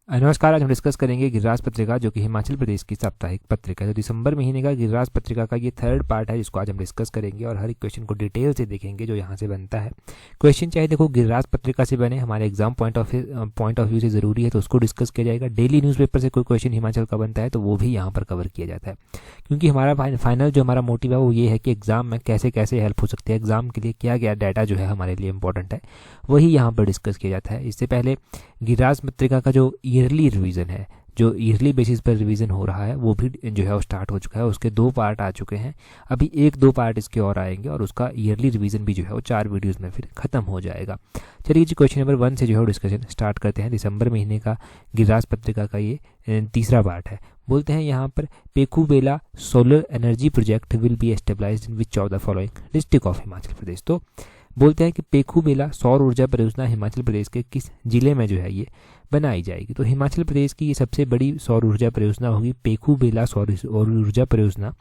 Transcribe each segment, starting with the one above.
नमस्कार। आज हम डिस्कस करेंगे गिरिराज पत्रिका, जो कि हिमाचल प्रदेश की साप्ताहिक पत्रिका है। तो दिसंबर महीने का गिरिराज पत्रिका का ये थर्ड पार्ट है, जिसको आज हम डिस्कस करेंगे और हर एक क्वेश्चन को डिटेल से देखेंगे जो यहाँ से बनता है। क्वेश्चन चाहे देखो गिरिराज पत्रिका से बने, हमारे एग्जाम पॉइंट ऑफ व्यू से ज़रूरी है, तो उसको डिस्कस किया जाएगा। डेली न्यूज़पेपर से कोई क्वेश्चन हिमाचल का बनता है तो वो भी यहाँ पर कवर किया जाता है, क्योंकि हमारा फाइनल जो हमारा मोटिव है वो ये है कि एग्जाम में कैसे कैसे हेल्प हो सकती है, एग्जाम के लिए क्या क्या डाटा जो है हमारे लिए इंपॉर्टेंट है, वही यहाँ पर डिस्कस किया जाता है। इससे पहले गिरिराज पत्रिका का जो ईयरली रिवीजन है, जो ईयरली बेसिस पर रिवीजन हो रहा है, वो भी जो है वो स्टार्ट हो चुका है। उसके 2 पार्ट आ चुके हैं, अभी 1-2 पार्ट इसके और आएंगे और उसका ईयरली रिवीजन भी जो है वो 4 वीडियोस में फिर खत्म हो जाएगा। चलिए जी, क्वेश्चन नंबर 1 से जो है डिस्कशन स्टार्ट करते हैं। दिसंबर महीने का गिरिराज पत्रिका का ये तीसरा पार्ट है। बोलते हैं यहाँ पर, Pekhubela solar energy project will be established in which of the following district of Himachal Pradesh. तो बोलते हैं कि पेखूबेला सौर ऊर्जा परियोजना हिमाचल प्रदेश के किस जिले में जो है ये बनाई जाएगी। तो हिमाचल प्रदेश की ये सबसे बड़ी सौर ऊर्जा परियोजना होगी पेखूबेला सौर ऊर्जा परियोजना।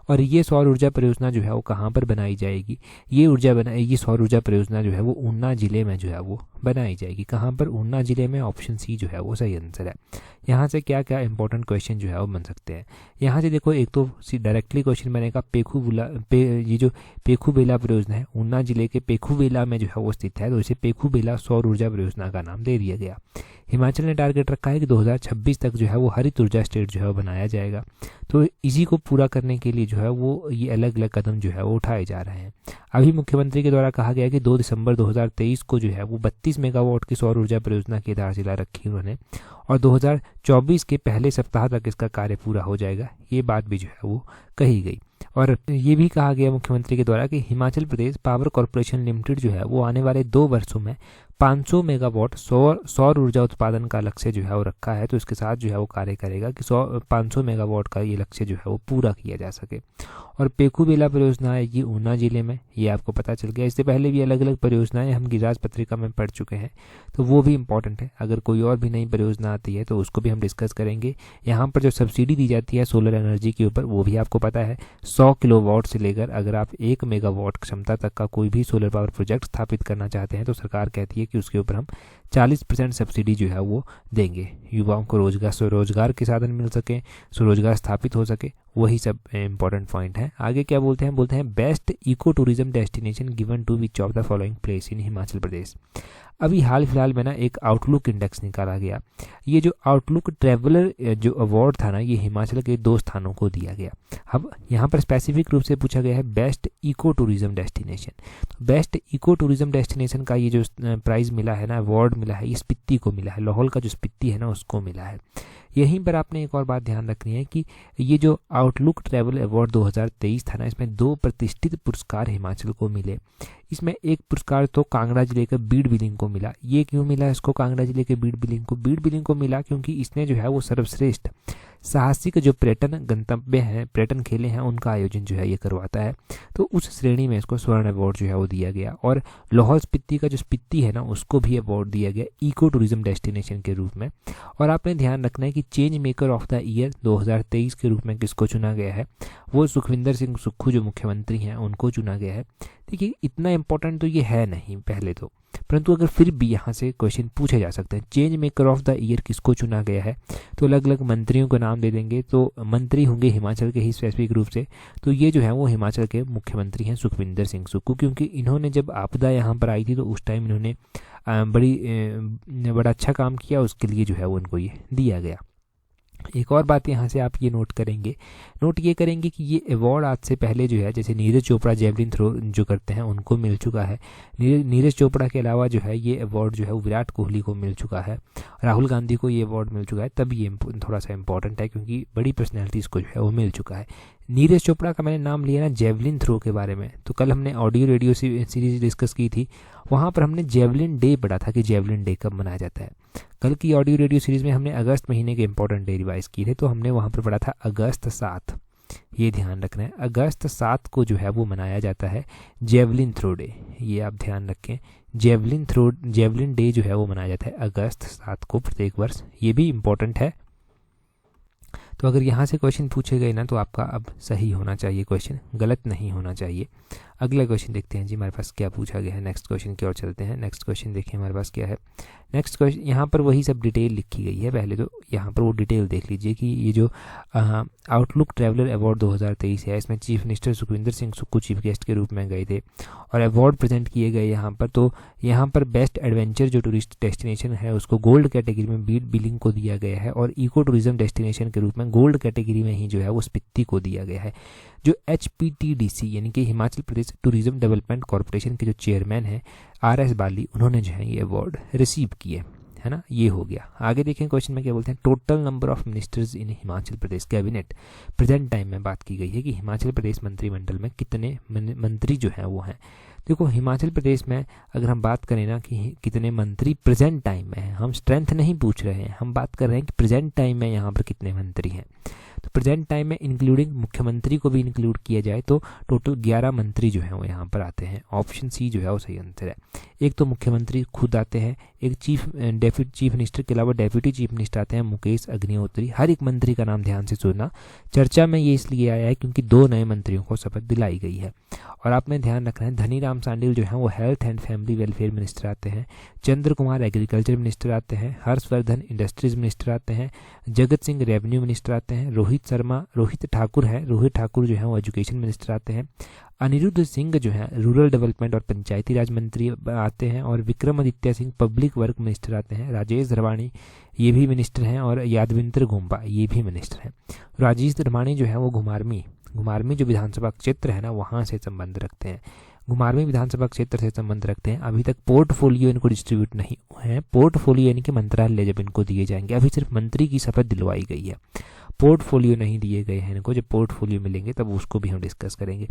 और ये सौर ऊर्जा परियोजना जो है वो कहाँ पर बनाई जाएगी? ये सौर ऊर्जा परियोजना जो है वो ऊना जिले में जो है वो बनाई जाएगी। कहाँ पर? ऊना जिले में। ऑप्शन सी जो है वो सही आंसर है। यहाँ से क्या क्या इंपॉर्टेंट क्वेश्चन जो है वो बन सकते हैं। यहाँ से देखो, एक तो डायरेक्टली क्वेश्चन बनेगा ये जो पेखूबेला परियोजना है ऊना जिले के पेखूबेला में जो है वो स्थित है, तो इसे पेखूबेला सौर ऊर्जा परियोजना का नाम दे दिया गया। हिमाचल ने टारगेट रखा है कि 2026 तक जो है वो हरित ऊर्जा स्टेट जो है वो बनाया जाएगा। तो इसी को पूरा करने के लिए जो है वो ये अलग अलग कदम जो है वो उठाए जा रहे हैं। अभी मुख्यमंत्री के द्वारा कहा गया कि 2 दिसंबर 2023 को जो है वो 32 मेगावाट की सौर ऊर्जा परियोजना की आधारशिला रखी उन्होंने, और 2024 के पहले सप्ताह तक इसका कार्य पूरा हो जाएगा। ये बात भी जो है वो कही गई। और ये भी कहा गया मुख्यमंत्री के द्वारा कि Himachal Pradesh power corporation limited जो है वो आने वाले 2 वर्षों में 500 मेगावाट सौर ऊर्जा उत्पादन का लक्ष्य जो है वो रखा है। तो इसके साथ जो है वो कार्य करेगा कि 500 मेगावाट का ये लक्ष्य जो है वो पूरा किया जा सके। और पेखूबेला परियोजना है ये ऊना जिले में, ये आपको पता चल गया। इससे पहले भी अलग अलग परियोजनाएं हम गिरिराज पत्रिका में पढ़ चुके हैं, तो वो भी इंपॉर्टेंट है। अगर कोई और भी नई परियोजना आती है तो उसको भी हम डिस्कस करेंगे। यहाँ पर जो सब्सिडी दी जाती है सोलर एनर्जी के ऊपर, वो भी आपको पता है। 100 किलोवाट से लेकर अगर आप 1 मेगावाट क्षमता तक का कोई भी सोलर पावर प्रोजेक्ट स्थापित करना चाहते हैं तो सरकार कहती है कि उसके ऊपर हम 40% सब्सिडी जो है वो देंगे। युवाओं को रोजगार के साधन मिल सके, स्वरोजगार स्थापित हो सके, वही सब इंपॉर्टेंट पॉइंट है। आगे क्या बोलते हैं best eco tourism destination given to which of the following place in Himachal Pradesh. अभी हाल फिलहाल में ना एक आउटलुक इंडेक्स निकाला गया। ये जो आउटलुक ट्रैवलर जो अवार्ड था ना, ये हिमाचल के 2 स्थानों को दिया गया। अब यहाँ पर स्पेसिफिक रूप से पूछा गया है बेस्ट इको टूरिज्म डेस्टिनेशन। तो बेस्ट इको टूरिज्म डेस्टिनेशन का ये जो प्राइज़ मिला है ना, अवार्ड मिला है, ये स्पीति को मिला है। लाहौल का जो स्पीति है ना, उसको मिला है। यहीं पर आपने एक और बात ध्यान रखनी है कि ये जो आउटलुक ट्रैवल अवार्ड 2023 था ना, इसमें 2 प्रतिष्ठित पुरस्कार हिमाचल को मिले। इसमें एक पुरस्कार तो कांगड़ा जिले के बीड़ बिलिंग को मिला। ये क्यों मिला इसको? कांगड़ा जिले के बीड़ बिलिंग को मिला क्योंकि इसने जो है वो सर्वश्रेष्ठ साहसिक जो पर्यटन गंतव्य हैं, पर्यटन खेले हैं, उनका आयोजन जो है ये करवाता है। तो उस श्रेणी में इसको स्वर्ण अवार्ड जो है वो दिया गया। और लाहौल स्पीति का जो स्पीति है ना, उसको भी अवार्ड दिया गया इको टूरिज्म डेस्टिनेशन के रूप में। और आपने ध्यान रखना है कि change maker of the year 2023 के रूप में किसको चुना गया है? वो सुखविंदर सिंह सुक्खू जो मुख्यमंत्री हैं उनको चुना गया है। देखिए, इतना इंपॉर्टेंट तो ये है नहीं पहले तो, परंतु अगर फिर भी यहाँ से क्वेश्चन पूछे जा सकते हैं। Change maker of the year किसको चुना गया है? तो अलग अलग मंत्रियों का नाम दे देंगे, तो मंत्री होंगे हिमाचल के ही स्पेसिफिक रूप से। तो ये जो है वो हिमाचल के मुख्यमंत्री हैं सुखविंदर सिंह सुक्खू, क्योंकि इन्होंने जब आपदा यहाँ पर आई थी तो उस टाइम इन्होंने बड़ा अच्छा काम किया, उसके लिए जो है वो उनको ये दिया गया। एक और बात यहाँ से आप ये नोट ये करेंगे कि ये अवार्ड आज से पहले जो है, जैसे नीरज चोपड़ा जेवलिन थ्रो जो करते हैं उनको मिल चुका है। नीरज चोपड़ा के अलावा जो है ये अवार्ड जो है वो विराट कोहली को मिल चुका है, राहुल गांधी को ये अवार्ड मिल चुका है। तब ये थोड़ा सा इंपॉर्टेंट है क्योंकि बड़ी पर्सनैलिटीज़ को जो है वो मिल चुका है। नीरज चोपड़ा का मैंने नाम लिया ना जेवलिन थ्रो के बारे में, तो कल हमने ऑडियो रेडियो सीरीज डिस्कस की थी, वहाँ पर हमने जेवलिन डे पढ़ा था कि जेवलिन डे कब मनाया जाता है। कल की ऑडियो रेडियो सीरीज में हमने अगस्त महीने के इंपॉर्टेंट डे रिवाइज किए थे, तो हमने वहाँ पर पढ़ा था अगस्त 7। ये ध्यान रखना है, अगस्त 7 को जो है वो मनाया जाता है जेवलिन थ्रो डे। ये आप ध्यान रखें, जेवलिन डे जो है वो मनाया जाता है अगस्त 7 को प्रत्येक वर्ष। ये भी इम्पोर्टेंट है। तो अगर यहाँ से क्वेश्चन पूछे गए ना तो आपका अब सही होना चाहिए, क्वेश्चन गलत नहीं होना चाहिए। अगला क्वेश्चन देखते हैं जी हमारे पास क्या पूछा गया है। नेक्स्ट क्वेश्चन की ओर चलते हैं। नेक्स्ट क्वेश्चन देखिए हमारे पास क्या है। नेक्स्ट क्वेश्चन यहाँ पर वही सब डिटेल लिखी गई है, पहले तो यहाँ पर वो डिटेल देख लीजिए कि ये जो आउटलुक ट्रैवलर अवार्ड 2023 है, इसमें chief minister Sukhvinder Singh Sukhu chief guest के रूप में गए थे और अवार्ड प्रेजेंट किए गए यहाँ पर। तो यहाँ पर बेस्ट एडवेंचर जो टूरिस्ट डेस्टिनेशन है उसको गोल्ड कैटेगरी में बीट बिलिंग को दिया गया है और इको टूरिज्म डेस्टिनेशन के रूप में गोल्ड कैटेगरी में ही जो है वो स्पीति को दिया गया है। जो HPTDC यानी कि Himachal Pradesh tourism development corporation के जो चेयरमैन हैं RS बाली, उन्होंने जो है ये अवार्ड रिसीव किए, है ना। ये हो गया। आगे देखें क्वेश्चन में क्या बोलते हैं। Total number of ministers in Himachal Pradesh cabinet. Present time में बात की गई है कि हिमाचल प्रदेश मंत्रिमंडल में कितने मंत्री जो हैं वो हैं। देखो हिमाचल प्रदेश में अगर हम बात करें ना कि कितने मंत्री प्रेजेंट टाइम में हैं, हम स्ट्रेंथ नहीं पूछ रहे हैं, हम बात कर रहे हैं कि प्रेजेंट टाइम में यहाँ पर कितने मंत्री हैं। तो प्रेजेंट टाइम में इंक्लूडिंग मुख्यमंत्री को भी इंक्लूड किया जाए तो टोटल 11 मंत्री जो हैं वो यहाँ पर आते हैं। ऑप्शन सी जो है वो सही आंसर है। एक तो मुख्यमंत्री खुद आते हैं, एक चीफ मिनिस्टर के अलावा डेप्यूटी चीफ मिनिस्टर आते हैं मुकेश अग्निहोत्री। हर एक मंत्री का नाम ध्यान से सुनना, चर्चा में ये इसलिए आया है क्योंकि 2 नए मंत्रियों को शपथ दिलाई गई है। और आपने ध्यान रखना है धनीराम शांडिल जो है वो health and family welfare minister आते हैं, चंद्र कुमार एग्रीकल्चर मिनिस्टर आते हैं, हर्षवर्धन इंडस्ट्रीज मिनिस्टर आते हैं, जगत सिंह रेवेन्यू मिनिस्टर आते हैं, रोहित ठाकुर जो है वो एजुकेशन मिनिस्टर आते हैं, अनिरुद्ध सिंह जो है रूरल डेवलपमेंट और पंचायती राज मंत्री आते हैं और Vikramaditya Singh public work minister आते हैं, राजेश धरवाणी ये भी मिनिस्टर हैं और यादविंद्र गोम्बा ये भी मिनिस्टर हैं। राजेश धरवाणी जो है वो घुमारमी जो विधानसभा क्षेत्र है ना वहाँ से संबंध रखते हैं, घुमारवी विधानसभा क्षेत्र से संबंध रखते हैं। अभी तक पोर्टफोलियो इनको डिस्ट्रीब्यूट नहीं हुए हैं, पोर्टफोलियो यानी कि मंत्रालय जब इनको दिए जाएंगे, अभी सिर्फ मंत्री की शपथ दिलवाई गई है, पोर्टफोलियो नहीं दिए गए हैं इनको। जब पोर्टफोलियो मिलेंगे तब उसको भी हम डिस्कस करेंगे।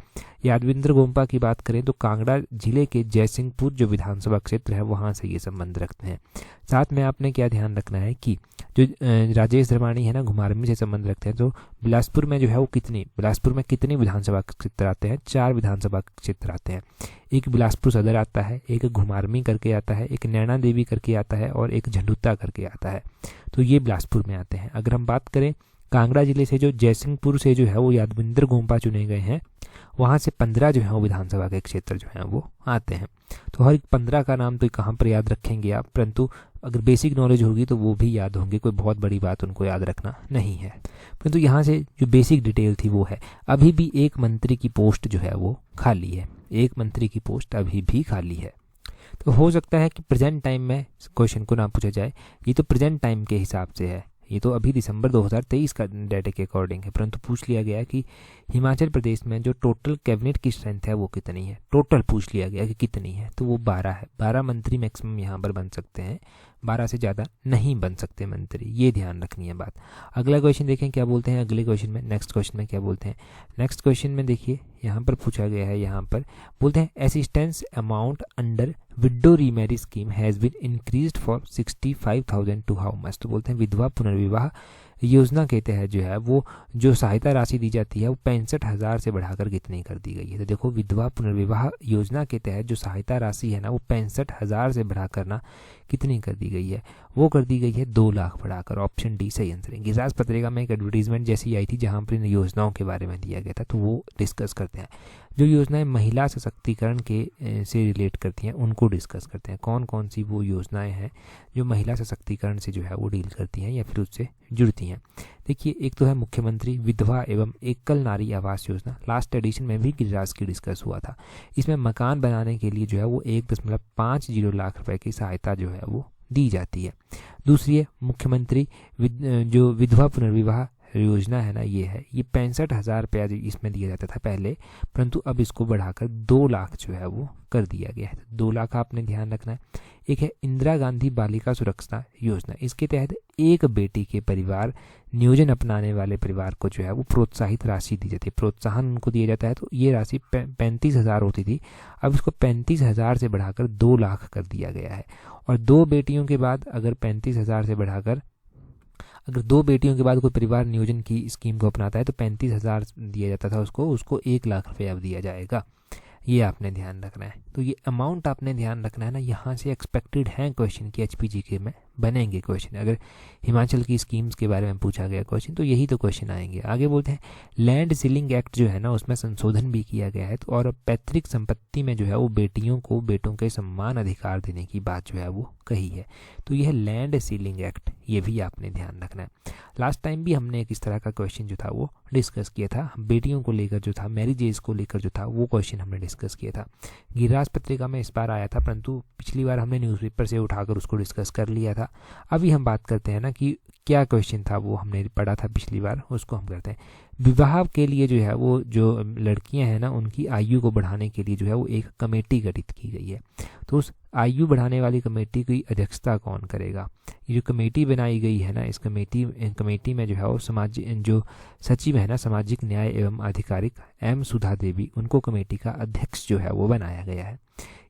यादविंद्र गोम्पा की बात करें तो कांगड़ा जिले के जयसिंहपुर जो विधानसभा क्षेत्र है वहाँ से ये संबंध रखते हैं। साथ में आपने क्या ध्यान रखना है कि जो राजेश धरवाणी है ना घुमारवी से संबंध रखते हैं, तो बिलासपुर में जो है वो बिलासपुर में कितने विधानसभा क्षेत्र आते हैं? 4 विधानसभा क्षेत्र आते हैं। एक बिलासपुर सदर आता है, एक घुमारवी करके आता है, एक नैना देवी करके आता है और एक झंडुता करके आता है। तो ये बिलासपुर में आते हैं। अगर हम बात करें कांगड़ा जिले से जो जयसिंहपुर से जो है वो यादविंद्र गोम्पा चुने गए हैं, वहाँ से 15 जो है वो विधानसभा के क्षेत्र जो हैं वो आते हैं। तो हर 15 का नाम तो कहाँ पर याद रखेंगे आप, परंतु अगर बेसिक नॉलेज होगी तो वो भी याद होंगे, कोई बहुत बड़ी बात उनको याद रखना नहीं है। परंतु यहाँ से जो बेसिक डिटेल थी वो है, अभी भी एक मंत्री की पोस्ट जो है वो खाली है, एक मंत्री की पोस्ट अभी भी खाली है। तो हो सकता है कि प्रेजेंट टाइम में क्वेश्चन को ना पूछा जाए, ये तो प्रेजेंट टाइम के हिसाब से है, ये तो अभी दिसंबर 2023 का डाटा के अकॉर्डिंग है, परंतु पूछ लिया गया कि हिमाचल प्रदेश में जो टोटल कैबिनेट की स्ट्रेंथ है वो कितनी है, टोटल पूछ लिया गया कि कितनी है, तो वो 12 है। 12 मंत्री मैक्सिमम यहाँ पर बन सकते हैं, 12 से ज़्यादा नहीं बन सकते मंत्री, ये ध्यान रखनी है बात। अगला क्वेश्चन देखें क्या बोलते हैं अगले क्वेश्चन में, नेक्स्ट क्वेश्चन में क्या बोलते हैं। नेक्स्ट क्वेश्चन में देखिए यहाँ पर पूछा गया है, यहाँ पर बोलते हैं assistance amount under widow remarriage scheme has been increased for 65,000 to how much. तो बोलते हैं विधवा पुनर्विवाह योजना के तहत जो है वो जो सहायता राशि दी जाती है वो 65,000 से बढ़ाकर कितनी कर दी गई है। तो देखो विधवा पुनर्विवाह योजना के तहत जो सहायता राशि है ना वो 65,000 से बढ़ाकर ना कितनी कर दी गई है, वो कर दी गई है 2 लाख बढ़ाकर। ऑप्शन डी सही आंसर है। गिरिराज पत्रिका में एक एडवर्टीजमेंट जैसी आई थी जहाँ पर इन योजनाओं के बारे में दिया गया था, तो वो डिस्कस करते हैं। जो योजनाएं महिला सशक्तिकरण के से रिलेट करती हैं उनको डिस्कस करते हैं, कौन कौन सी वो योजनाएं हैं जो महिला सशक्तिकरण से जो है वो डील करती हैं या फिर उससे जुड़ती हैं। देखिए एक तो है मुख्यमंत्री विधवा एवं एकल नारी आवास योजना, लास्ट एडिशन में भी गिरिराज की डिस्कस हुआ था। इसमें मकान बनाने के लिए जो है वो 1.50 लाख रुपए की सहायता जो है वो दी जाती है। दूसरी है मुख्यमंत्री जो विधवा पुनर्विवाह योजना है ना, ये है, ये 65,000 रुपया इसमें दिया जाता था पहले, परंतु अब इसको बढ़ाकर 2 लाख जो है वो कर दिया गया है। 2 लाख आपने ध्यान रखना है। एक है इंदिरा गांधी बालिका सुरक्षा योजना, इसके तहत एक बेटी के परिवार नियोजन अपनाने वाले परिवार को जो है वो प्रोत्साहित राशि दी जाती है, प्रोत्साहन उनको दिया जाता है। तो ये राशि 35,000 होती थी, अब इसको 35,000 से बढ़ाकर 2 लाख कर दिया गया है। और 2 बेटियों के बाद अगर 35,000 से बढ़ाकर अगर 2 बेटियों के बाद कोई परिवार नियोजन की स्कीम को अपनाता है तो 35,000 दिया जाता था उसको 1 लाख रुपये अब दिया जाएगा। ये आपने ध्यान रखना है। तो ये अमाउंट आपने ध्यान रखना है ना, यहाँ से एक्सपेक्टेड है क्वेश्चन की HPGK में बनेंगे क्वेश्चन। अगर हिमाचल की स्कीम्स के बारे में पूछा गया क्वेश्चन तो यही तो क्वेश्चन आएंगे। आगे बोलते हैं लैंड सीलिंग एक्ट जो है ना उसमें संशोधन भी किया गया है, तो और पैतृक संपत्ति में जो है वो बेटियों को बेटों के समान अधिकार देने की बात जो है वो कही है। तो यह लैंड सीलिंग एक्ट, ये भी आपने ध्यान रखना है। लास्ट टाइम भी हमने एक इस तरह का क्वेश्चन जो था वो डिस्कस किया था, बेटियों को लेकर जो था, मैरिज एज को लेकर जो था वो क्वेश्चन हमने डिस्कस किया था। गिरिराज पत्रिका में इस बार आया था, परंतु पिछली बार हमने न्यूज़पेपर से उठाकर उसको डिस्कस कर लिया था। अभी हम बात करते हैं ना कि क्या क्वेश्चन था वो हमने पढ़ा था पिछली बार, उसको हम करते हैं। विवाह के लिए जो है वो जो लड़कियां हैं ना उनकी आयु को बढ़ाने के लिए जो है वो एक कमेटी गठित की गई है। तो उस आयु बढ़ाने वाली कमेटी की अध्यक्षता कौन करेगा? ये जो कमेटी बनाई गई है ना, इस कमेटी में जो है वो जो सचिव है ना सामाजिक न्याय एवं आधिकारिक एम सुधा देवी, उनको कमेटी का अध्यक्ष जो है वो बनाया गया है।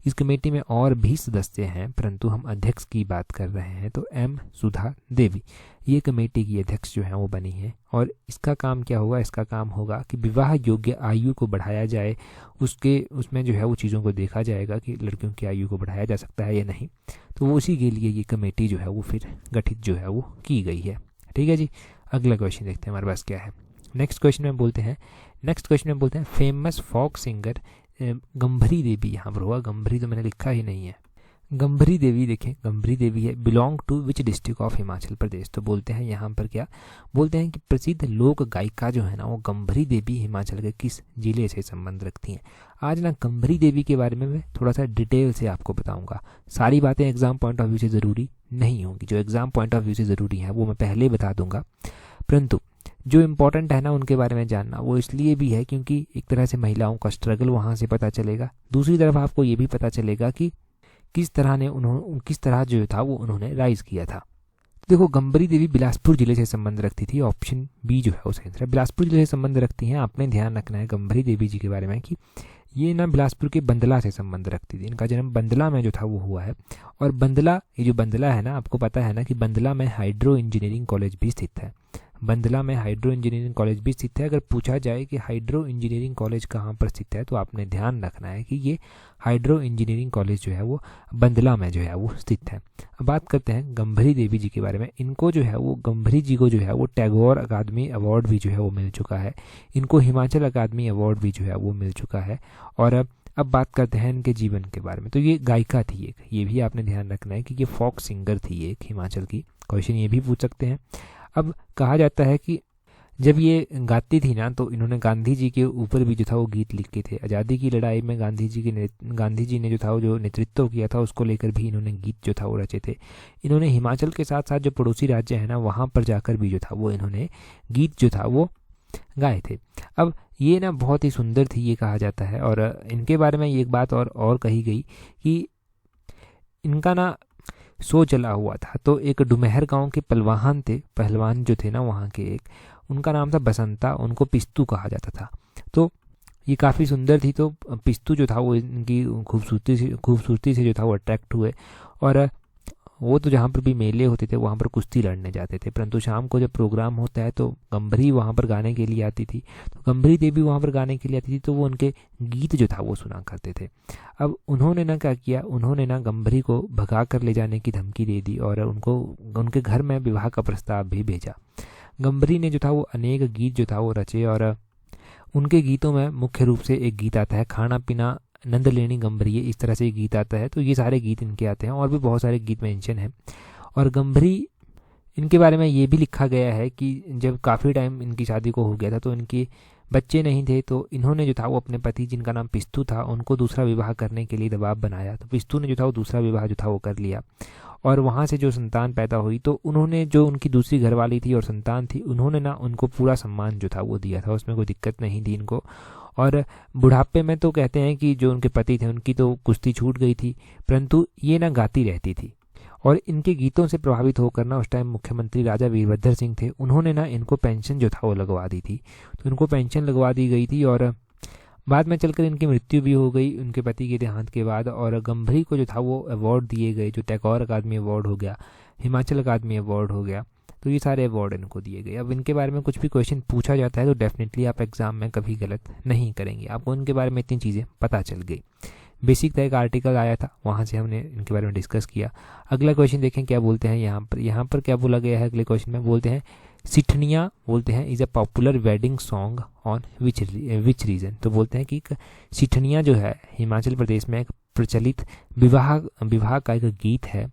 इस कमेटी में और भी सदस्य हैं, परंतु हम अध्यक्ष की बात कर रहे हैं। तो एम सुधा देवी ये कमेटी की अध्यक्ष जो है वो बनी है। और इसका काम क्या होगा? इसका काम होगा कि विवाह योग्य आयु को बढ़ाया जाए, उसमें जो है वो चीज़ों को देखा जाएगा कि लड़कियों की आयु को बढ़ाया जा सकता है या नहीं। तो वो उसी के लिए ये कमेटी जो है वो फिर गठित जो है वो की गई है। ठीक है जी, अगला क्वेश्चन देखते हैं हमारे पास क्या है। नेक्स्ट क्वेश्चन में बोलते हैं फेमस फोक सिंगर गंभरी देवी, यहाँ पर होगा गंभरी, तो मैंने लिखा ही नहीं है। गंभरी देवी, देखें गंभरी देवी है, belong to which district of Himachal Pradesh. तो बोलते हैं यहाँ पर क्या बोलते हैं कि प्रसिद्ध लोक गायिका जो है ना वो गंभरी देवी हिमाचल के किस जिले से संबंध रखती हैं। आज ना गंभरी देवी के बारे में मैं थोड़ा सा डिटेल से आपको बताऊंगा। सारी बातें एग्जाम पॉइंट ऑफ व्यू से ज़रूरी नहीं होंगी, जो एग्जाम पॉइंट ऑफ व्यू से ज़रूरी है वो मैं पहले बता दूंगा, परंतु जो इम्पोर्टेंट है ना उनके बारे में जानना वो इसलिए भी है क्योंकि एक तरह से महिलाओं का स्ट्रगल वहाँ से पता चलेगा। दूसरी तरफ आपको ये भी पता चलेगा कि किस तरह जो था वो उन्होंने राइज किया था। तो देखो गंभरी देवी बिलासपुर जिले से संबंध रखती थी, ऑप्शन बी जो है वो सही है, बिलासपुर जिले से संबंध रखती हैं। आपने ध्यान रखना है गंभरी देवी जी के बारे में कि ये ना बिलासपुर के बंदला से संबंध रखती थी। इनका जन्म बंदला में जो था वो हुआ है। और बंदला, ये जो बंदला है ना, आपको पता है ना कि बंदला में हाइड्रो इंजीनियरिंग कॉलेज भी स्थित है। बंदला में हाइड्रो इंजीनियरिंग कॉलेज भी स्थित है। अगर पूछा जाए कि हाइड्रो इंजीनियरिंग कॉलेज कहाँ पर स्थित है तो आपने ध्यान रखना है कि ये हाइड्रो इंजीनियरिंग कॉलेज जो है वो बंदला में जो है वो स्थित है। अब बात करते हैं गंभरी देवी जी के बारे में। इनको जो है वो गंभरी जी को जो है वो टैगोर अकादमी अवार्ड भी जो है वो मिल चुका है। इनको हिमाचल अकादमी अवार्ड भी जो है वो मिल चुका है। और अब बात करते हैं इनके जीवन के बारे में। तो ये गायिका थी एक, ये भी आपने ध्यान रखना है कि ये फोक सिंगर थी एक हिमाचल की। क्वेश्चन ये भी पूछ सकते हैं। अब कहा जाता है कि जब ये गाती थी ना तो इन्होंने गांधी जी के ऊपर भी जो था वो गीत लिखे थे। आज़ादी की लड़ाई में गांधी जी ने जो था वो जो नेतृत्व किया था उसको लेकर भी इन्होंने गीत जो था वो रचे थे। इन्होंने हिमाचल के साथ साथ जो पड़ोसी राज्य है ना वहाँ पर जाकर भी जो था वो इन्होंने गीत जो था वो गाए थे। अब ये ना बहुत ही सुंदर थी ये कहा जाता है। और इनके बारे में एक बात और कही गई कि इनका ना शो चला हुआ था। तो एक डुमहर गांव के पहलवान जो थे ना वहाँ के, एक उनका नाम था बसंता, उनको पिस्तू कहा जाता था। तो ये काफ़ी सुंदर थी। तो पिस्तू जो था वो इनकी खूबसूरती से जो था वो अट्रैक्ट हुए। और वो तो जहाँ पर भी मेले होते थे वहाँ पर कुश्ती लड़ने जाते थे, परंतु शाम को जब प्रोग्राम होता है तो गंभरी वहाँ पर गाने के लिए आती थी। तो गंभरी देवी वहाँ पर गाने के लिए आती थी तो वो उनके गीत जो था वो सुना करते थे। अब उन्होंने ना क्या किया, उन्होंने ना गंभरी को भगा कर ले जाने की धमकी दे दी और उनको उनके घर में विवाह का प्रस्ताव भी भेजा। गंभरी ने जो था वो अनेक गीत जो था वो रचे और उनके गीतों में मुख्य रूप से एक गीत आता है खाना पीना नंद लेनी गंभरी, इस तरह से गीत आता है। तो ये सारे गीत इनके आते हैं और भी बहुत सारे गीत मेंशन हैं। और गंभरी इनके बारे में ये भी लिखा गया है कि जब काफ़ी टाइम इनकी शादी को हो गया था तो इनके बच्चे नहीं थे, तो इन्होंने जो था वो अपने पति जिनका नाम पिस्तू था उनको दूसरा विवाह करने के लिए दबाव बनाया। तो पिस्तू ने जो था वो दूसरा विवाह जो था वो कर लिया और वहाँ से जो संतान पैदा हुई तो उन्होंने जो उनकी दूसरी घरवाली थी और संतान थी उन्होंने ना उनको पूरा सम्मान जो था वो दिया था, उसमें कोई दिक्कत नहीं थी इनको। और बुढ़ापे में तो कहते हैं कि जो उनके पति थे उनकी तो कुश्ती छूट गई थी, परंतु ये ना गाती रहती थी। और इनके गीतों से प्रभावित होकर ना उस टाइम मुख्यमंत्री राजा वीरभद्र सिंह थे, उन्होंने ना इनको पेंशन जो था वो लगवा दी थी। तो इनको पेंशन लगवा दी गई थी और बाद में चलकर इनकी मृत्यु भी हो गई उनके पति के देहांत के बाद। और गंभरी को जो था वो अवार्ड दिए गए, जो टैगोर अकादमी अवार्ड हो गया, हिमाचल अकादमी अवार्ड हो गया। तो ये सारे अवार्ड इनको दिए गए। अब इनके बारे में कुछ भी क्वेश्चन पूछा जाता है तो डेफिनेटली आप एग्जाम में कभी गलत नहीं करेंगे, आपको इनके बारे में इतनी चीज़ें पता चल गई। बेसिक का एक आर्टिकल आया था, वहाँ से हमने इनके बारे में डिस्कस किया। अगला क्वेश्चन देखें क्या बोलते हैं यहाँ पर क्या बोला गया है अगले क्वेश्चन में, बोलते हैं सिठनिया बोलते हैं is a popular wedding song on which region. तो बोलते हैं कि सिठनिया जो है हिमाचल प्रदेश में एक प्रचलित विवाह का एक गीत है,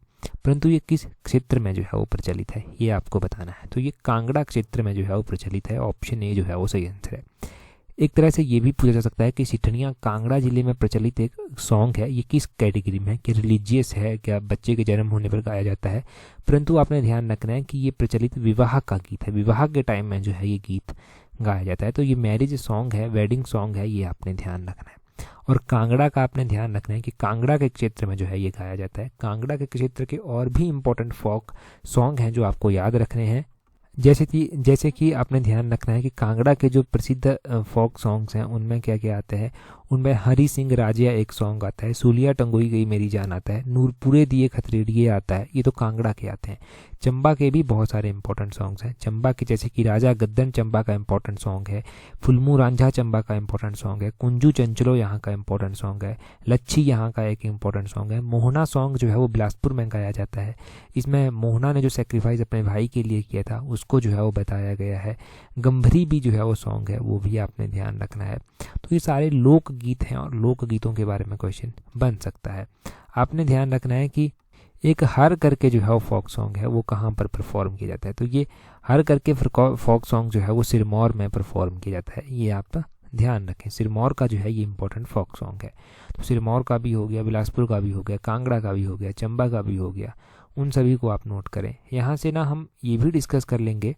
परंतु ये किस क्षेत्र में जो है वो प्रचलित है, ये आपको बताना है। तो ये कांगड़ा क्षेत्र में जो है वो प्रचलित है, ऑप्शन ए जो है वो सही आंसर है। एक तरह से ये भी पूछा जा सकता है कि सिठनिया कांगड़ा जिले में प्रचलित एक सॉन्ग है, ये किस कैटेगरी में है, कि रिलीजियस है, क्या बच्चे के जन्म होने पर गाया जाता है, परंतु आपने ध्यान रखना है कि ये प्रचलित विवाह का गीत है, विवाह के टाइम में जो है ये गीत गाया जाता है। तो ये मैरिज सॉन्ग है, वेडिंग सॉन्ग है, ये आपने ध्यान रखना है। और कांगड़ा का आपने ध्यान रखना है कि कांगड़ा के क्षेत्र में जो है ये गाया जाता है। कांगड़ा के क्षेत्र के और भी इम्पोर्टेंट फोक सॉन्ग हैं जो आपको याद रखने हैं, जैसे कि आपने ध्यान रखना है कि कांगड़ा के जो प्रसिद्ध फोक सॉन्ग्स हैं उनमें क्या क्या आते हैं, उनमें हरी सिंह राजिया एक सॉन्ग आता है, सूलिया टंगोई गई मेरी जान आता है, नूरपुरे दिए खतरेड़िए आता है, ये तो कांगड़ा के आते हैं। चंबा के भी बहुत सारे इंपॉर्टेंट सॉन्ग्स हैं, चंबा के जैसे कि राजा गद्दन चंबा का इंपॉर्टेंट सॉन्ग है, फुलमू रांझा चंबा का इंपॉर्टेंट सॉन्ग है, कुंजू चंचलो यहाँ का इंपॉर्टेंट सॉन्ग है, लच्छी यहाँ का एक इंपॉर्टेंट सॉन्ग है, मोहना सॉन्ग जो है वो बिलासपुर में गाया जाता है, इसमें मोहना ने जो सेक्रीफाइस अपने भाई के लिए किया था उसको जो है वो बताया गया है। गंभरी भी जो है वो सॉन्ग है, वो भी आपने ध्यान रखना है। तो ये सारे लोकगीत हैं और लोकगीतों के बारे में क्वेश्चन बन सकता है। आपने ध्यान रखना है कि एक हर करके जो है वो फोक सॉन्ग है वो कहाँ पर परफॉर्म किया जाता है, तो ये हर करके फोक सॉन्ग जो है वो सिरमौर में परफॉर्म किया जाता है, ये आप ध्यान रखें। सिरमौर का जो है ये इंपॉर्टेंट फोक सॉन्ग है। तो सिरमौर का भी हो गया, बिलासपुर का भी हो गया, कांगड़ा का भी हो गया, चंबा का भी हो गया, उन सभी को आप नोट करें। यहाँ से ना हम ये भी डिस्कस कर लेंगे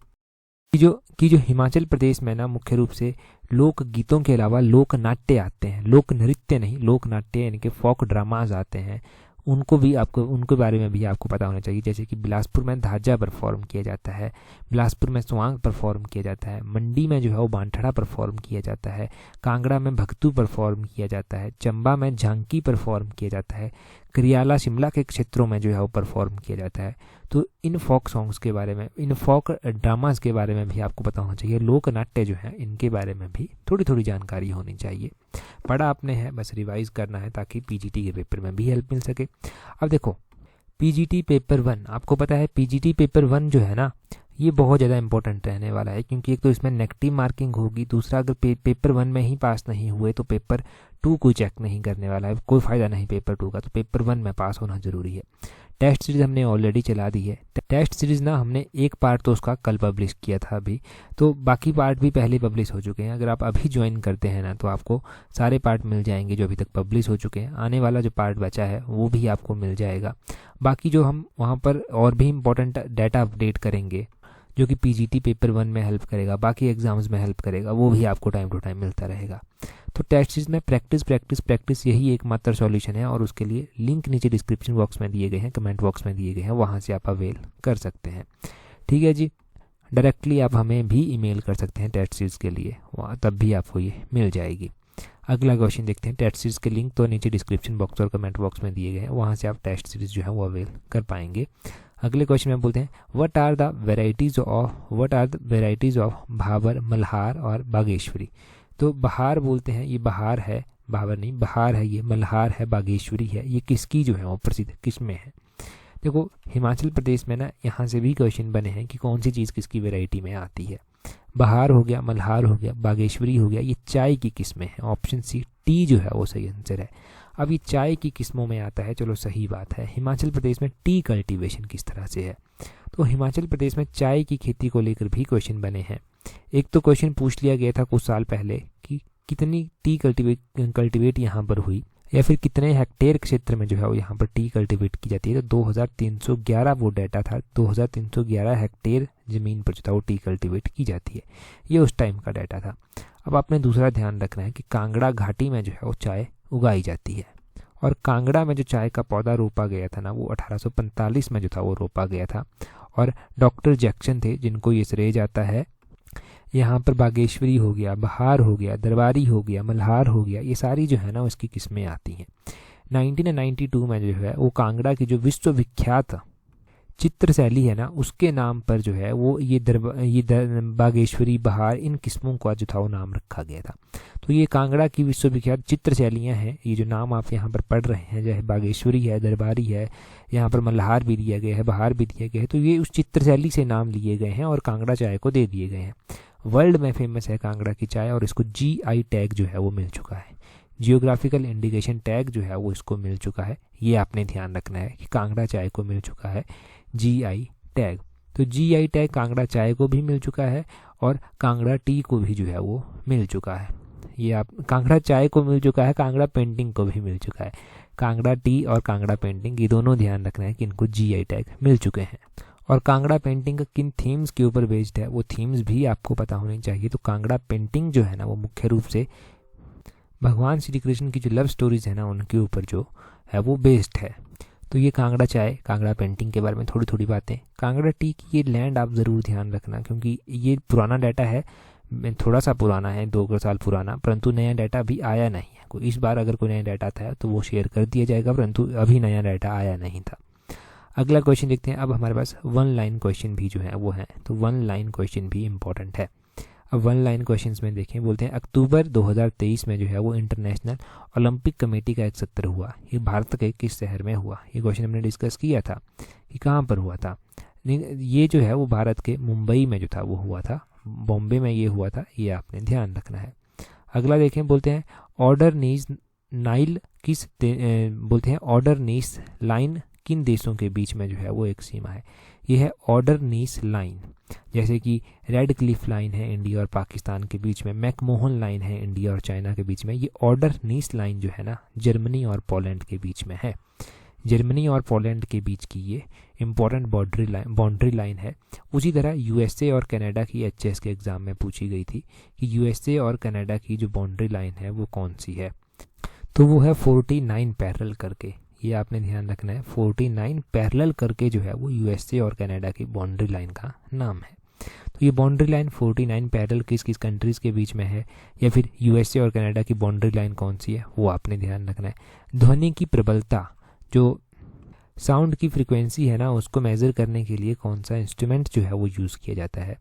कि जो हिमाचल प्रदेश में ना मुख्य रूप से लोक गीतों के अलावा लोक नाट्य आते हैं, लोक नृत्य नहीं, लोक नाट्य यानी कि फोक ड्रामाज आते हैं, उनके बारे में भी आपको पता होना चाहिए। जैसे कि बिलासपुर में धाजा परफॉर्म किया जाता है, बिलासपुर में स्वांग परफॉर्म किया जाता है, मंडी में जो है वो बांठड़ा परफॉर्म किया जाता है, कांगड़ा में भक्तू परफॉर्म किया जाता है, चंबा में झांकी परफॉर्म किया जाता है, करियाला शिमला के क्षेत्रों में जो है वो परफॉर्म किया जाता है। तो इन फोक सॉन्ग्स के बारे में, इन फोक ड्रामास के बारे में भी आपको पता होना चाहिए। लोक नाट्य जो है इनके बारे में भी थोड़ी थोड़ी जानकारी होनी चाहिए। पढ़ा आपने है, बस रिवाइज करना है ताकि पीजीटी के पेपर में भी हेल्प मिल सके। अब देखो पीजीटी पेपर 1, आपको पता है पीजीटी पेपर 1 जो है ना ये बहुत ज़्यादा इंपॉर्टेंट रहने वाला है, क्योंकि एक तो इसमें नेगेटिव मार्किंग होगी, दूसरा अगर पेपर 1 में ही पास नहीं हुए तो पेपर 2 कोई चेक नहीं करने वाला है, कोई फ़ायदा नहीं पेपर 2 का, तो पेपर 1 में पास होना ज़रूरी है। टेस्ट सीरीज़ हमने ऑलरेडी चला दी है। टेस्ट सीरीज़ ना हमने एक पार्ट तो उसका कल पब्लिश किया था अभी, तो बाकी पार्ट भी पहले पब्लिश हो चुके हैं। अगर आप अभी ज्वाइन करते हैं ना तो आपको सारे पार्ट मिल जाएंगे जो अभी तक पब्लिश हो चुके हैं। आने वाला जो पार्ट बचा है वो भी आपको मिल जाएगा। बाकी जो हम वहाँ पर और भी इम्पोर्टेंट डाटा अपडेट करेंगे जो कि पीजीटी पेपर 1 में हेल्प करेगा, बाकी एग्जाम्स में हेल्प करेगा, वो भी आपको टाइम टू टाइम मिलता रहेगा। तो टेस्ट सीरीज में प्रैक्टिस यही एकमात्र सॉल्यूशन है, और उसके लिए लिंक नीचे डिस्क्रिप्शन बॉक्स में दिए गए हैं, कमेंट बॉक्स में दिए गए हैं, वहाँ से आप अवेल कर सकते हैं। ठीक है जी, डायरेक्टली आप हमें भी ईमेल कर सकते हैं टेस्ट सीरीज के लिए, वहाँ तब भी आपको ये मिल जाएगी। अगला क्वेश्चन देखते हैं। टेस्ट सीरीज के लिंक तो नीचे डिस्क्रिप्शन बॉक्स और कमेंट बॉक्स में दिए गए हैं, वहाँ से आप टेस्ट सीरीज जो है वो अवेल कर पाएंगे। अगले क्वेश्चन में बोलते हैं what are the varieties of Bhabar, Malhar और बागेश्वरी। तो बहार बोलते हैं, ये बहार है, भाबर नहीं बहार है, ये मल्हार है, बागेश्वरी है, ये किसकी जो है वो प्रसिद्ध किस्में हैं। देखो हिमाचल प्रदेश में ना यहाँ से भी क्वेश्चन बने हैं कि कौन सी चीज़ किसकी वैरायटी में आती है। बहार हो गया, मल्हार हो गया, बागेश्वरी हो गया, ये चाय की किस्में हैं। ऑप्शन सी टी जो है वो सही आंसर है। अब ये चाय की किस्मों में आता है, चलो सही बात है। हिमाचल प्रदेश में टी कल्टीवेशन किस तरह से है, तो हिमाचल प्रदेश में चाय की खेती को लेकर भी क्वेश्चन बने हैं। एक तो क्वेश्चन पूछ लिया गया था कुछ साल पहले कि कितनी टी कल्टीवेट यहाँ पर हुई, या फिर कितने हेक्टेयर क्षेत्र में जो है वो यहाँ पर टी कल्टीवेट की जाती है। तो 2311 वो डाटा था, 2311 हेक्टेयर ज़मीन पर जो था वो टी कल्टीवेट की जाती है, ये उस टाइम का डाटा था। अब आपने दूसरा ध्यान रखना है कि कांगड़ा घाटी में जो है वो चाय उगाई जाती है, और कांगड़ा में जो चाय का पौधा रोपा गया था ना वो 1845 में जो था वो रोपा गया था, और डॉक्टर जैक्सन थे जिनको ये श्रेय जाता है। यहाँ पर बागेश्वरी हो गया, बहार हो गया, दरबारी हो गया, मल्हार हो गया, ये सारी जो है ना उसकी किस्में आती हैं। 1992 में जो है वो कांगड़ा की जो विश्वविख्यात चित्रशैली है ना उसके नाम पर जो है वो ये बागेश्वरी, बहार, इन किस्मों का जो था वो नाम रखा गया था। तो ये कांगड़ा की विश्वविख्यात चित्रशैलियाँ हैं। ये जो नाम आप यहाँ पर पढ़ रहे हैं, जैसे बागेश्वरी है, दरबारी है, यहाँ पर मल्हार भी दिया गया है, बहार भी दिया गया है, तो ये उस चित्रशैली से नाम लिए गए हैं और कांगड़ा चाय को दे दिए गए हैं। वर्ल्ड में फेमस है कांगड़ा की चाय और इसको GI टैग जो है वो मिल चुका है। जियोग्राफिकल इंडिकेशन टैग जो है वो इसको मिल चुका है। ये आपने ध्यान रखना है कि कांगड़ा चाय को मिल चुका है GI टैग। तो GI टैग कांगड़ा चाय को भी मिल चुका है और कांगड़ा टी को भी जो है वो मिल चुका है। ये आप कांगड़ा चाय को मिल चुका है, कांगड़ा पेंटिंग को भी मिल चुका है। कांगड़ा टी और कांगड़ा पेंटिंग ये दोनों ध्यान रखना है कि इनको GI टैग मिल चुके हैं। और कांगड़ा पेंटिंग किन थीम्स के ऊपर बेस्ड है वो थीम्स भी आपको पता होनी चाहिए। तो कांगड़ा पेंटिंग जो है ना वो मुख्य रूप से भगवान श्री कृष्ण की जो लव स्टोरीज है ना उनके ऊपर जो है वो बेस्ड है। तो ये कांगड़ा चाय, कांगड़ा पेंटिंग के बारे में थोड़ी थोड़ी बातें। कांगड़ा टी की ये लैंड आप ज़रूर ध्यान रखना क्योंकि ये पुराना डाटा है, थोड़ा सा पुराना है, 2 साल पुराना, परंतु नया डाटा अभी आया नहीं है। कोई इस बार अगर कोई नया डाटा था तो वो शेयर कर दिया जाएगा, परंतु अभी नया डाटा आया नहीं था। अगला क्वेश्चन देखते हैं। अब हमारे पास 1 लाइन क्वेश्चन भी जो है वो है, तो 1 लाइन क्वेश्चन भी इम्पोर्टेंट है। अब 1 लाइन क्वेश्चंस में देखें, बोलते हैं अक्टूबर 2023 में जो है वो इंटरनेशनल ओलंपिक कमेटी का एक सत्र हुआ। ये भारत के किस शहर में हुआ? ये क्वेश्चन हमने डिस्कस किया था कि कहाँ पर हुआ था। ये जो है वो भारत के मुंबई में जो था वो हुआ था, बॉम्बे में ये हुआ था, ये आपने ध्यान रखना है। अगला देखें, बोलते हैं ऑर्डर नीस नाइल बोलते हैं ऑर्डर नीस लाइन किन देशों के बीच में जो है वो एक सीमा है? ये है ऑर्डर नीस लाइन। जैसे कि रेड क्लिफ लाइन है इंडिया और पाकिस्तान के बीच में, मैकमोहन लाइन है इंडिया और चाइना के बीच में। ये ऑर्डर नीस लाइन जो है ना जर्मनी और पोलैंड के बीच में है। जर्मनी और पोलैंड के बीच की ये इंपॉर्टेंट बाउंड्री लाइन है। उसी तरह USA और कनाडा की HS के एग्ज़ाम में पूछी गई थी कि USA और कनाडा की जो बाउंड्री लाइन है वो कौन सी है? तो वो है 49 पैरेलल करके। ये आपने ध्यान रखना है, 49 पैरेलल करके जो है वो USA और कनाडा की बाउंड्री लाइन का नाम है। तो ये बाउंड्री लाइन 49 पैरेलल किस किस कंट्रीज़ के बीच में है या फिर USA और कनाडा की बाउंड्री लाइन कौन सी है वो आपने ध्यान रखना है। ध्वनि की प्रबलता, जो साउंड की फ्रीक्वेंसी है ना उसको मेज़र करने के लिए कौन सा इंस्ट्रूमेंट जो है वो यूज़ किया जाता है?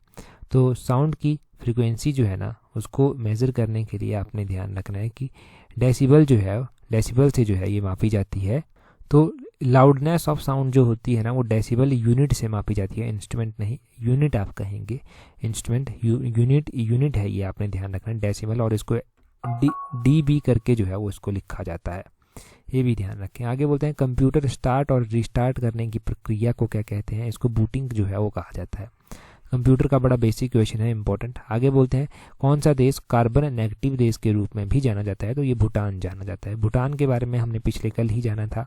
तो साउंड की फ्रीक्वेंसी जो है ना उसको मेज़र करने के लिए आपने ध्यान रखना है कि डेसिबल जो है, डेसिबल से जो है ये मापी जाती है। तो लाउडनेस ऑफ साउंड जो होती है ना वो डेसिबल यूनिट से मापी जाती है, इंस्ट्रूमेंट नहीं, यूनिट आप कहेंगे। इंस्ट्रूमेंट यूनिट है, ये आपने ध्यान रखना है डेसिबल, और इसको DB करके जो है वो इसको लिखा जाता है, ये भी ध्यान रखें। आगे बोलते हैं कंप्यूटर स्टार्ट और रिस्टार्ट करने की प्रक्रिया को क्या कहते हैं? इसको बूटिंग जो है वो कहा जाता है। कंप्यूटर का बड़ा बेसिक क्वेश्चन है, इंपॉर्टेंट। आगे बोलते हैं कौन सा देश कार्बन नेगेटिव देश के रूप में भी जाना जाता है? तो ये भूटान जाना जाता है। भूटान के बारे में हमने पिछले कल ही जाना था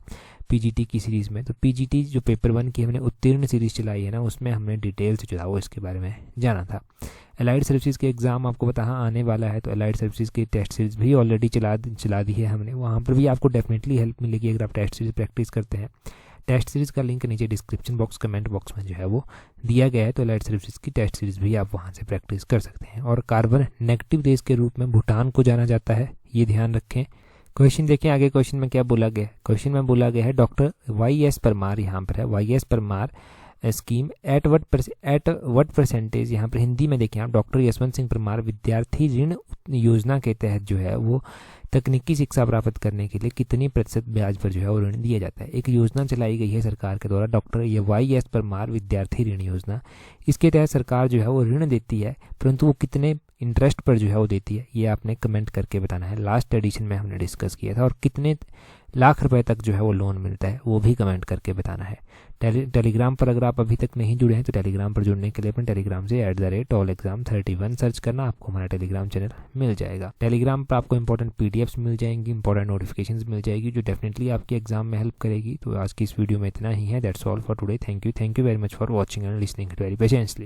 PGT की सीरीज़ में। तो PGT जो पेपर 1 की हमने उत्तीर्ण सीरीज़ चलाई है ना उसमें हमने डिटेल्स जो था वो इसके बारे में जाना था। एलाइड सर्विसेज के एग्ज़ाम आपको पता आने वाला है, तो एलाइड सर्विसेज की टेस्ट सीरीज़ भी ऑलरेडी चला दी है हमने। वहाँ पर भी आपको डेफिनेटली हेल्प मिलेगी अगर आप टेस्ट सीरीज़ प्रैक्टिस करते हैं। टेस्ट सीरीज़ का लिंक नीचे डिस्क्रिप्शन बॉक्स, कमेंट बॉक्स में जो है वो दिया गया है, तो एलाइड सर्विसेज की टेस्ट सीरीज़ भी आप वहाँ से प्रैक्टिस कर सकते हैं। और कार्बन नेगेटिव देश के रूप में भूटान को जाना जाता है, ये ध्यान रखें। क्वेश्चन देखें आगे, क्वेश्चन में क्या बोला गया है? क्वेश्चन में बोला गया है डॉक्टर YS परमार, यहाँ पर है YS Parmar scheme at what percentage, यहाँ पर हिंदी में देखें आप, डॉक्टर यशवंत सिंह परमार विद्यार्थी ऋण योजना के तहत जो है वो तकनीकी शिक्षा प्राप्त करने के लिए कितनी प्रतिशत ब्याज पर जो है वो ऋण दिया जाता है? एक योजना चलाई गई है सरकार के द्वारा, डॉक्टर YS परमार विद्यार्थी ऋण योजना। इसके तहत सरकार जो है वो ऋण देती है, परंतु वो कितने इंटरेस्ट पर जो है वो देती है, ये आपने कमेंट करके बताना है। लास्ट एडिशन में हमने डिस्कस किया था। और कितने लाख रुपए तक जो है वो लोन मिलता है वो भी कमेंट करके बताना है। टेलीग्राम पर अगर आप अभी तक नहीं जुड़े हैं तो टेलीग्राम पर जुड़ने के लिए अपने टेलीग्राम से @allexam31 सर्च करना, आपको हमारा टेलीग्राम चैनल मिल जाएगा। टेलीग्राम पर आपको इंपॉर्टेंट PDFs मिल जाएंगी, इंपॉर्टेंट नोटिफिकेशंस मिल जाएगी जो डेफिनेटली आपके एग्जाम में हेल्प करेगी। तो आज की इस वीडियो में इतना ही है। That's all for today. Thank you very much for watching and listening very patiently.